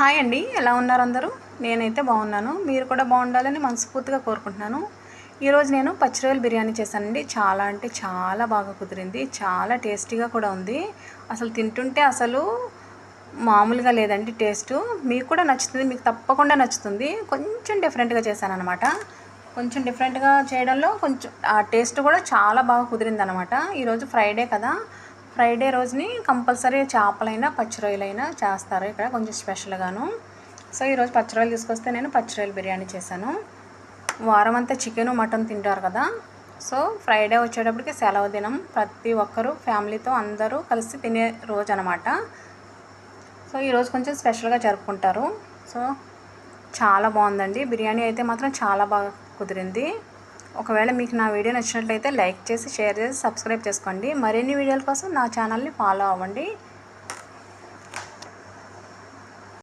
Hi అండి, ఎలా ఉన్నారు అందరూ? నేనైతే బాగున్నాను. మీరు కూడా బాగుండాలని మనస్ఫూర్తిగా కోరుకుంటున్నాను. ఈరోజు నేను పచ్చి రొయ్యల బిర్యానీ చేశానండి. చాలా అంటే చాలా బాగా కుదిరింది. చాలా టేస్టీగా కూడా ఉంది. అసలు తింటుంటే అసలు మామూలుగా లేదండి టేస్టు. మీకు కూడా నచ్చుతుంది, మీకు తప్పకుండా నచ్చుతుంది. కొంచెం డిఫరెంట్గా చేశానన్నమాట. కొంచెం డిఫరెంట్గా చేయడంలో కొంచెం ఆ టేస్ట్ కూడా చాలా బాగా కుదిరిందనమాట. ఈరోజు ఫ్రైడే కదా, ఫ్రైడే రోజుని కంపల్సరీ చేపలైనా పచ్చి రొయ్యలైనా చేస్తారు ఇక్కడ కొంచెం స్పెషల్గాను. సో ఈరోజు పచ్చి రొయ్యలు తీసుకొస్తే నేను పచ్చి రొయ్యల బిర్యానీ చేశాను. వారం అంతా చికెను మటన్ తింటారు కదా, సో ఫ్రైడే వచ్చేటప్పటికి సెలవు దినం. ప్రతి ఒక్కరూ ఫ్యామిలీతో అందరూ కలిసి తినే రోజు అనమాట. సో ఈరోజు కొంచెం స్పెషల్గా జరుపుకుంటారు. సో చాలా బాగుందండి బిర్యానీ అయితే మాత్రం చాలా బాగా కుదిరింది. ఒకవేళ మీకు నా వీడియో నచ్చినట్లయితే లైక్ చేసి, షేర్ చేసి, సబ్స్క్రైబ్ చేసుకోండి. మరిన్ని వీడియోల కోసం నా ఛానల్ని ఫాలో అవ్వండి.